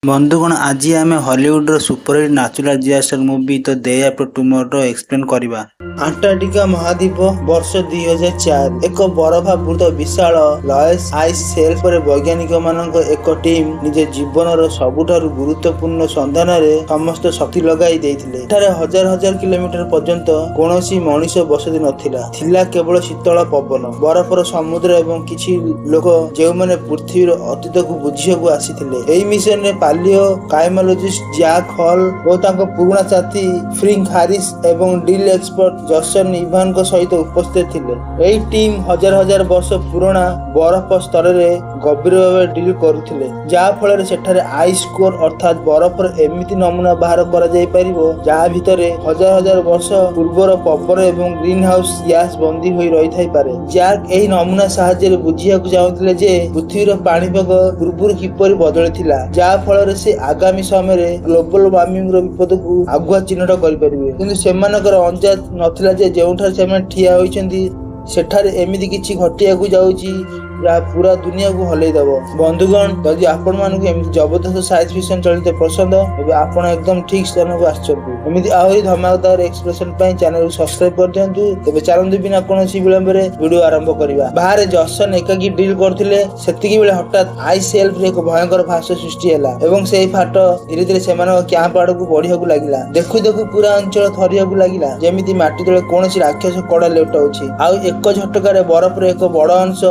ବନ୍ଧୁଗଣ ଆଜି ଆମେ ହଲିଉଡର superhit natural disaster movie the day after tomorrow explain କରିବା। ଆଣ୍ଟାର୍କଟିକା ମହାଦ୍ୱୀପ ବର୍ଷ 2004 ଏକ ବରଫାବୃତ ବିଶାଳ ଲଏସ୍ ଆଇସ୍ ସେଲ୍ଫ ପରେ ବୈଜ୍ଞାନିକମାନଙ୍କ ଏକ ଟିମ୍ ନିଜ ଜୀବନର ସବୁଠାରୁ ଗୁରୁତ୍ୱପୂର୍ଣ୍ଣ ସନ୍ଧାନରେ ସମସ୍ତ ଶକ୍ତି ଲଗାଇ ଦେଇଥିଲେ। ଏଠାରେ ହଜାର ହଜାର କିଲୋମିଟର ପର୍ଯ୍ୟନ୍ତ କୌଣସି ମଣିଷ ବସତି ନଥିଲା। ଥିଲା କେବଳ ଶୀତଳ ପବନ, ବରଫର ସମୁଦ୍ର ଏବଂ କିଛି ଲୋକ ଯେଉଁମାନେ ପୃଥିବୀର ଅତୀତକୁ ବୁଝିବାକୁ ଆସିଥିଲେ। ଏହି ମିଶନରେ ପାଲିଓକାଇମୋଲଜିଷ୍ଟ ଜ୍ୟାକ୍ ହଲ୍ ଓ ତାଙ୍କ ପୁରୁଣା ସାଥୀ ଫ୍ରିଙ୍କ ହାରିସ୍ ଏବଂ ଡିଲ୍ ଏକ୍ସପର୍ଟ ଜସନ୍ ଇଭାନଙ୍କ ସହିତ ଉପସ୍ଥିତ ଥିଲେ। ଏହି ଟିମ୍ ହଜାର ହଜାର ବର୍ଷ ପୁରୁଣା ବରଫ ସ୍ତରରେ ଗଭୀର ଭାବେ ଡ୍ରିଲ୍ କରୁଥିଲେ, ଯାହା ଫଳରେ ସେଠାରେ ଆଇସ୍ କୋର୍ ଅର୍ଥାତ୍ ବରଫର ଏମିତି ନମୁନା ବାହାର କରାଯାଇପାରିବ ଯାହା ଭିତରେ ହଜାର ହଜାର ବର୍ଷ ପୂର୍ବର ପବନ ଏବଂ ଗ୍ରୀନ ହାଉସ୍ ଗ୍ୟାସ୍ ବନ୍ଦୀ ହୋଇ ରହିଥାଇପାରେ। ଜ୍ୟାକ୍ ଏହି ନମୁନା ସାହାଯ୍ୟରେ ବୁଝିବାକୁ ଚାହୁଁଥିଲେ ଯେ ପୃଥିବୀର ପାଣିପାଗ ପୂର୍ବରୁ କିପରି ବଦଳିଥିଲା, ଯାହା ଫଳରେ ସେ ଆଗାମୀ ସମୟରେ ଗ୍ଲୋବାଲ ୱାର୍ମିଂର ବିପଦକୁ ଆଗୁଆ ଚିହ୍ନଟ କରିପାରିବେ। କିନ୍ତୁ ସେମାନଙ୍କର ଅନ୍ଦାଜ ନଥିଲା ଯେ ଯେଉଁଠାରେ ସେମାନେ ଠିଆ ହୋଇଛନ୍ତି ସେଠାରେ ଏମିତି କିଛି ଘଟିବାକୁ ଯାଉଛି ଯାହା ପୁରା ଦୁନିଆକୁ ହଲେଇଦେବ। ବନ୍ଧୁଗଣ, ଯଦି ଆପଣମାନଙ୍କୁ ଏମିତି ଜବରଦସ୍ତ ସାଇନ୍ସ ଫିକ୍ସନ ଚଳିତ ପସନ୍ଦ, ତେବେ ଆପଣ ଏକଦମ ଠିକ୍ ସ୍ଥାନକୁ ଆସିଛନ୍ତି। ଏମିତି ଆହୁରି ଧମାକେଦାର ଏକ୍ସପ୍ରେସନ ପାଇଁ ଚ୍ୟାନେଲକୁ ସବସ୍କ୍ରାଇବ କରିଦିଅନ୍ତୁ। ତେବେ ଚାଲନ୍ତୁ ବିନା କୌଣସି ବିଳମ୍ବରେ ଭିଡିଓ ଆରମ୍ଭ କରିବା। ବାହାରେ ଜସନ୍ ଏକାକୀ ଡ୍ରିଲ୍ କରୁଥିଲେ, ସେତିକିବେଳେ ହଠାତ୍ ଆଇସ୍ ସେଲ୍ଫରେ ଏକ ଭୟଙ୍କର ଫାଟ ସୃଷ୍ଟି ହେଲା ଏବଂ ସେହି ଫାଟ ଧୀରେ ଧୀରେ ସେମାନଙ୍କ କ୍ୟାମ୍ପ ଆଡକୁ ବଢିବାକୁ ଲାଗିଲା। ଦେଖୁ ଦେଖୁ ପୁରା ଅଞ୍ଚଳ ଥରିବାକୁ ଲାଗିଲା, ଯେମିତି ମାଟି ତଳେ କୌଣସି ରାକ୍ଷସ କଡା ଲେଉଟାଉଛି। ଆଉ ଏକ ଝଟକାରେ ବରଫର ଏକ ବଡ ଅଂଶ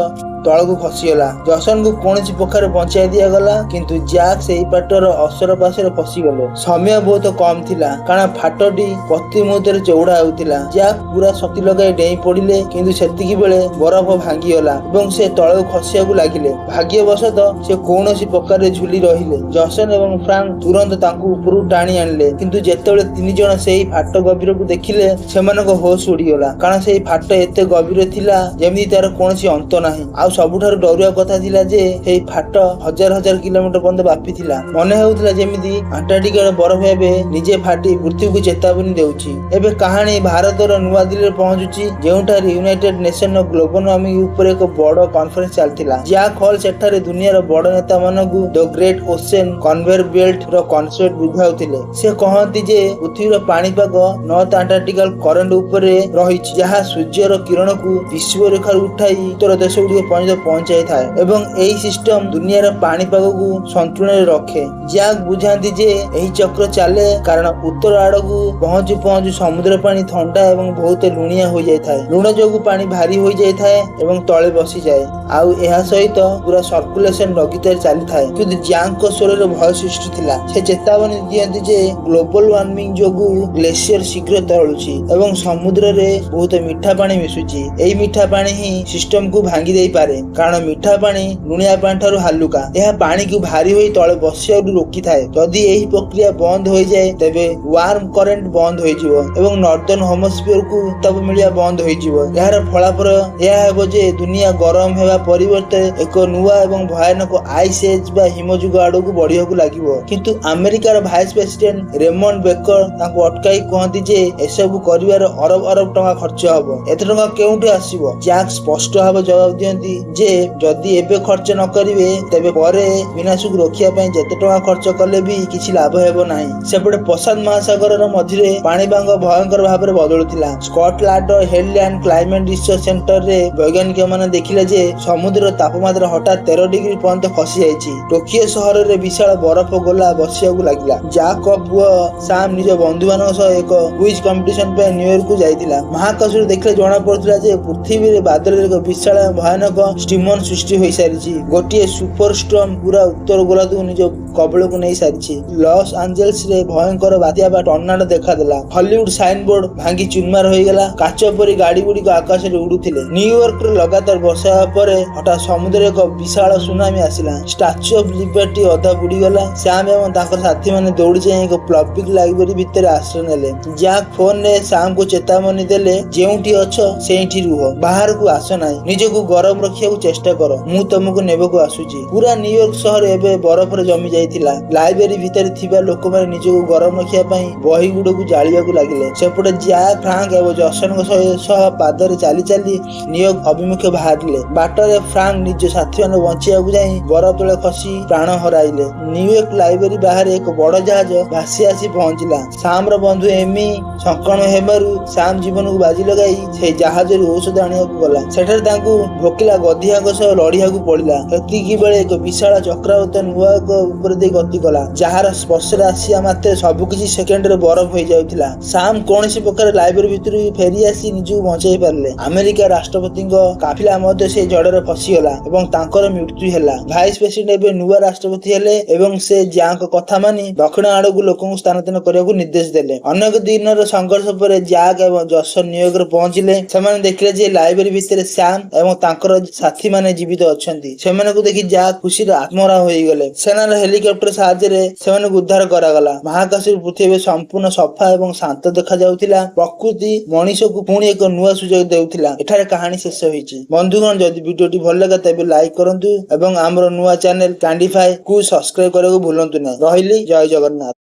ତଳକୁ ଖସିଗଲା। ଜସନକୁ କୌଣସି ପ୍ରକାରେ ବଞ୍ଚାଇ ଦିଆଗଲା, କିନ୍ତୁ ଜ୍ୟାକ୍ ସେହି ଫାଟର ଅସର ପାଶରେ ଫସିଗଲେ। ସମୟ ବହୁତ କମ୍ ଥିଲା, କାରଣ ଫାଟଟି ପ୍ରତି ମୁହୂର୍ତ୍ତରେ ଚଉଡା ହେଉଥିଲା। ଜ୍ୟାକ୍ ପୁରା ଶକ୍ତି ଲଗାଇ ଡେଇଁ ପଡିଲେ, କିନ୍ତୁ ସେତିକି ବେଳେ ବରଫ ଭାଙ୍ଗିଗଲା ଏବଂ ସେ ତଳକୁ ଖସିବାକୁ ଲାଗିଲେ। ଭାଗ୍ୟବଶତଃ ସେ କୌଣସି ପ୍ରକାରେ ଝୁଲି ରହିଲେ। ଜସନ୍ ଏବଂ ଫ୍ରାଙ୍କ ତୁରନ୍ତ ତାଙ୍କୁ ଉପରକୁ ଟାଣି ଆଣିଲେ, କିନ୍ତୁ ଯେତେବେଳେ ତିନି ଜଣ ସେହି ଫାଟ ଗଭୀରକୁ ଦେଖିଲେ ସେମାନଙ୍କ ହୋସ୍ ଉଡିଗଲା, କାରଣ ସେହି ଫାଟ ଏତେ ଗଭୀର ଥିଲା ଯେମିତି ତାର କୌଣସି ଅନ୍ତ ନାହିଁ। ଆଉ ସବୁଠାରୁ ଡରୁଆ କଥା ଥିଲା ଯେ ଏହି ଫାଟ ହଜାର ହଜାର କିଲୋମିଟର ପର୍ଯ୍ୟନ୍ତ ବ୍ୟାପିଥିଲା। ମନେ ହେଉଥିଲା ଯେମିତି ଆଣ୍ଟାର୍କଟିକାର ବରଫ ଏବେ ନିଜେ ଫାଟି ପୃଥିବୀକୁ ଚେତାବନୀ ଦେଉଛି। ଏବେ କାହାଣୀ ଭାରତର ନୂଆଦିଲ୍ଲୀରେ ପହଞ୍ଚୁଛି, ଯେଉଁଠାରେ ୟୁନାଇଟେଡ୍ ନେସନର ଗ୍ଲୋବାଲ ୱାର୍ମିଂ ଉପରେ ଏକ ବଡ କନଫରେନ୍ସ ଚାଲିଥିଲା। ଜ୍ୟାକ୍ ହଲ୍ ସେଠାରେ ଦୁନିଆର ବଡ ନେତାମାନଙ୍କୁ the great ocean conveyor belt ର କନସେପ୍ଟ ବୁଝାଉଥିଲେ। ସେ କହନ୍ତି ଯେ ପୃଥିବୀର ପାଣିପାଗ ନର୍ଥ ଆଣ୍ଟାର୍କଟିକାଲ କରେଣ୍ଟ ଉପରେ ରହିଛି, ଯାହା ସୂର୍ଯ୍ୟର କିରଣକୁ ବିଷୁବରେଖାରୁ ଉଠାଇ ଉତ୍ତର ଦେଶଗୁଡ଼ିକ ପହଞ୍ଚାଇଥାଏ ଏବଂ ଏହି ସିଷ୍ଟମ ଦୁନିଆର ପାଣିପାଗକୁ ସନ୍ତୁଳନରେ ରଖେ। ଜ୍ୟାକ୍ ବୁଝାନ୍ତି ଯେ ଏହି ଚକ୍ର ଚାଲେ କାରଣ ଉତ୍ତର ଆଡକୁ ପହଞ୍ଚୁ ପହଞ୍ଚୁ ସମୁଦ୍ର ପାଣି ଥଣ୍ଡା ଏବଂ ବହୁତ ଲୁଣିଆ ହୋଇଯାଇଥାଏ। ଲୁଣ ଯୋଗୁଁ ପାଣି ଭାରୀ ହୋଇଯାଇଥାଏ ଏବଂ ତଳେ ବସିଯାଏ, ଆଉ ଏହା ସହିତ ପୁରା ସର୍କୁଲେସନ ଲଗିତାରେ ଚାଲିଥାଏ। କିନ୍ତୁ ଜ୍ୟାକ୍ଙ୍କ ସ୍ୱରରେ ଭୟ ସୃଷ୍ଟି ଥିଲା। ସେ ଚେତାବନୀ ଦିଅନ୍ତି ଯେ ଗ୍ଲୋବାଲ ୱାର୍ମିଂ ଯୋଗୁଁ ଗ୍ଲେସିୟର ଶୀଘ୍ର ତରଳୁଛି ଏବଂ ସମୁଦ୍ରରେ ବହୁତ ମିଠା ପାଣି ମିଶୁଛି। ଏହି ମିଠା ପାଣି ହିଁ ସିଷ୍ଟମକୁ ଭାଙ୍ଗି ଦେଇପାରେ, କାରଣ ମିଠା ପାଣି ଲୁଣିଆ ପାଣି ଠାରୁ ହାଲୁକା। ଏହା ପାଣିକୁ ଭାରୀ ହୋଇ ତଳେ ବସିବାକୁ ରୋକିଥାଏ। ଯଦି ଏହି ପ୍ରକ୍ରିୟା ବନ୍ଦ ହୋଇଯାଏ, ତେବେ ୱାର୍ମ କରେଣ୍ଟ ବନ୍ଦ ହୋଇଯିବ ଏବଂ ନର୍ଦର୍ନ ହେମିସ୍ଫିୟରକୁ ଉତ୍ତାପ ମିଳିବା ବନ୍ଦ ହୋଇଯିବ। ଏହାର ଫଳାଫଳ ଏହା ହେବ ଯେ ଦୁନିଆ ଗରମ ହେବା ପରିବର୍ତ୍ତେ ଏକ ନୂଆ ଏବଂ ଭୟାନକ ଆଇସ୍ ଏଜ୍ ବା ହିମଯୁଗ ଆଡକୁ ବଢିବାକୁ ଲାଗିବ। କିନ୍ତୁ ଆମେରିକାର ଭାଇସ୍ ପ୍ରେସିଡେଣ୍ଟ ରେମଣ୍ଡ ବେକର ତାଙ୍କୁ ଅଟକାଇ କହନ୍ତି ଯେ ଏସବୁ କରିବାର ଅରବ ଅରବ ଟଙ୍କା ଖର୍ଚ୍ଚ ହେବ। ଏତେ ଟଙ୍କା କେଉଁଠୁ ଆସିବ? ଜ୍ୟାକ୍ ସ୍ପଷ୍ଟ ଭାବେ ଜବାବ ଦିଅନ୍ତି ଯେ ଯଦି ଏବେ ଖର୍ଚ୍ଚ ନ କରିବେ, ତେବେ ପରେ ବିନାଶକୁ ରୋକିବା ପାଇଁ ଯେତେ ଟଙ୍କା ଖର୍ଚ୍ଚ କଲେ ବି କିଛି ଲାଭ ହେବ ନାହିଁ। ସେପଟେ ପ୍ରଶାନ୍ତ ମହାସାଗରର ମଝିରେ ପାଣିପାଗ ଭୟଙ୍କର ଭାବରେ ବଦଳୁଥିଲା। ସ୍କଟଲ୍ୟାଣ୍ଡର ହେଡଲ୍ୟାଣ୍ଡ କ୍ଲାଇମେଟ୍ ରିସର୍ଚ୍ଚ ସେଣ୍ଟରରେ ବୈଜ୍ଞାନିକମାନେ ଦେଖିଲେ ଯେ ସମୁଦ୍ରର ତାପମାତ୍ରା ହଠାତ୍ 13 ଡିଗ୍ରୀ ପର୍ଯ୍ୟନ୍ତ ଖସି ଯାଇଛି। ଟୋକିଓ ସହରରେ ବିଶାଳ ବରଫ ଗୋଲା ବସିବାକୁ ଲାଗିଲା। ଜ୍ୟାକ୍ଙ୍କ ପୁଅ ସାମ୍ ନିଜ ବନ୍ଧୁମାନଙ୍କ ସହ ଏକ କୁଇଜ୍ କମ୍ପିଟିସନ ପାଇଁ ନ୍ୟୁୟର୍କକୁ ଯାଇଥିଲା। ମହାକାଶରୁ ଦେଖିଲେ ଜଣାପଡୁଥିଲା ଯେ ପୃଥିବୀରେ ବାଦଲରେ ଏକ ବିଶାଳ ଭୟାନକ ଷ୍ଟିମର ସୃଷ୍ଟି ହୋଇସାରିଛି। ଗୋଟିଏ ସୁପର ଷ୍ଟର୍ମ ପୁରା ଉତ୍ତର ଗୋଲାର୍ଦ୍ଧକୁ ନିଜ କବଳକୁ ନେଇ ସାରିଛି। ଲସ୍ ଆଞ୍ଜେଲସରେ ଭୟଙ୍କର ବାତ୍ୟା ବା ଟର୍ନାଡୋ ଦେଖାଦେଲା। ହଲିଉଡ ସାଇନ ବୋର୍ଡ ଭାଙ୍ଗି ଚୁରମାର ହୋଇଗଲା। କାଚ ପରି ଗାଡି ଗୁଡିକ ଆକାଶରେ ଉଡୁଥିଲେ। ନ୍ୟୁୟର୍କରେ ଲଗାତାର ବର୍ଷା ହେବା ପରେ ହଠାତ୍ ସମୁଦ୍ରରେ ଏକ ବିଶାଳ ସୁନାମି ଆସିଲା। ଷ୍ଟାଚ୍ୟୁ ଅଫ ଲିବର୍ଟି ଅଧା ବୁଡିଗଲା। ସ୍ୟାମ୍ ଏବଂ ତାଙ୍କର ସାଥୀମାନେ ଦୌଡ଼ି ଯାଇ ଏକ ପବ୍ଲିକ ଲାଇବ୍ରେରୀ ଭିତରେ ଆଶ୍ରୟ ନେଲେ। ଜ୍ୟାକ୍ ଫୋନରେ ସାମ୍ଙ୍କୁ ଚେତାବନୀ ଦେଲେ, ଯେଉଁଠି ଅଛ ସେଇଠି ରୁହ, ବାହାରକୁ ଆସ ନାହିଁ। ନିଜକୁ ଗରମ ରଖିବାକୁ ଚେଷ୍ଟା କର, ମୁଁ ତମକୁ ନେବାକୁ ଆସୁଛି। ପୁରା ନ୍ୟୁୟର୍କ ସହର ଏବେ ବରଫରେ ଜମି ଯାଇଥିଲା। ଲାଇବ୍ରେରୀ ଭିତରେ ଥିବା ଲୋକମାନେ ନିଜକୁ ଗରମ ରଖିବା ପାଇଁ ବହି ଗୁଡକୁ ଜାଳିବାକୁ ଲାଗିଲେ। ସେପଟେ ଜ୍ୟାକ୍, ଫ୍ରାଙ୍କ ଏବଂ ଜସନଙ୍କ ସହ ପାଦରେ ଚାଲି ଚାଲି ନ୍ୟୁୟର୍କ ଅଭିମୁଖେ ବାହାରିଲେ। ବାଟରେ ଫ୍ରାଙ୍କ ନିଜ ସାଥୀମାନଙ୍କୁ ବଞ୍ଚେଇବାକୁ ଯାଇ ବରଫ ତଳେ ଖସି ପ୍ରାଣ ହରାଇଲେ। ନ୍ୟୁୟର୍କ ଲାଇବ୍ରେରୀ ବାହାରେ ଏକ ବଡ ଜାହାଜ ଭାସି ଆସି ପହଞ୍ଚିଲା। ସାମର ବନ୍ଧୁ ଏମି ସଂକଟ ହେବାରୁ ସାମ ଜୀବନକୁ ବାଜି ଲଗାଇ ସେହି ଜାହାଜରୁ ଔଷଧ ଆଣିବାକୁ ଗଲା। ସେଠାରେ ତାଙ୍କୁ ଭୋକିଲା ଗଧିଆଙ୍କ ସହ ଲଢିବାକୁ ପଡିଲା। ସେତିକି ବେଳେ ଏକ ବିଶାଳ ଚକ୍ରବାତ ନ୍ୟୁୟର୍କ ଉପରେ ଦେଇ ଗତି କଲା, ଯାହାର ସ୍ପର୍ଶରେ ଆସିବା ମାତ୍ରେ ସବୁକିଛି ସେକେଣ୍ଡରେ ବରଫ ହୋଇଯାଉଥିଲା। ସାମ କୌଣସି ପ୍ରକାର ଲାଇବ୍ରେରୀ ଭିତରୁ ଫେରି ଆସି ନିଜକୁ ବଞ୍ଚାଇ ପାରିଲେ। ଆମେରିକା ରାଷ୍ଟ୍ରପତିଙ୍କ କାଫିଲା ମଧ୍ୟ ସେହି ଝଡ଼ରେ ଫସିଗଲା ଏବଂ ତାଙ୍କର ମୃତ୍ୟୁ ହେଲା। ଭାଇସ୍ ପ୍ରେସିଡେଣ୍ଟ ଏବେ ନୂଆ ରାଷ୍ଟ୍ରପତି ହେଲେ ଏବଂ ସେ ଜ୍ୟାଙ୍କ କଥା ମାନି ଦକ୍ଷିଣ ଆଡକୁ ଲୋକଙ୍କୁ ସ୍ଥାନାନ୍ତର କରିବାକୁ ନିର୍ଦ୍ଦେଶ ଦେଲେ। ଅନେକ ଦିନର ସଂଘର୍ଷ ପରେ ଜ୍ୟାକ୍ ଏବଂ ଜସନ ନ୍ୟୁୟର୍କରେ ପହଞ୍ଚିଲେ। ସେମାନେ ଦେଖିଲେ ଯେ ଲାଇବ୍ରେରୀ ଭିତରେ ସାମ ଏବଂ ତାଙ୍କର ସାଥୀମାନେ ଜୀବିତ ଅଛନ୍ତି। ସେମାନଙ୍କୁ ଦେଖି ଜ୍ୟାକ୍ ଖୁସିରେ ଆତ୍ମହରା ହୋଇଗଲେ। ସେନାର ହେଲିକପ୍ଟର ସାହାଯ୍ୟରେ ସେମାନଙ୍କୁ ଉଦ୍ଧାର କରାଗଲା। ମହାକାଶରୁ ପୃଥିବୀ ସମ୍ପୂର୍ଣ୍ଣ ସଫା ଏବଂ ଶାନ୍ତ ଦେଖାଯାଉଥିଲା। ପ୍ରକୃତି ମଣିଷକୁ ପୁଣି ଏକ ନୂଆ ସୁଯୋଗ ଦେଉଥିଲା। ଏଠାରେ କାହାଣୀ ଶେଷ ହୋଇଛି। ବନ୍ଧୁଗଣ, ଯଦି ଭିଡିଓଟି ଭଲ ଲାଗେ ତେବେ ଲାଇକ୍ କରନ୍ତୁ ଏବଂ ଆମର ନୂଆ ଚ୍ୟାନେଲ କ୍ୟାଣ୍ଡିଫାଏ କୁ ସବସ୍କ୍ରାଇବ କରିବାକୁ ଭୁଲନ୍ତୁ ନାହିଁ। ରହିଲି, ଜୟ ଜଗନ୍ନାଥ।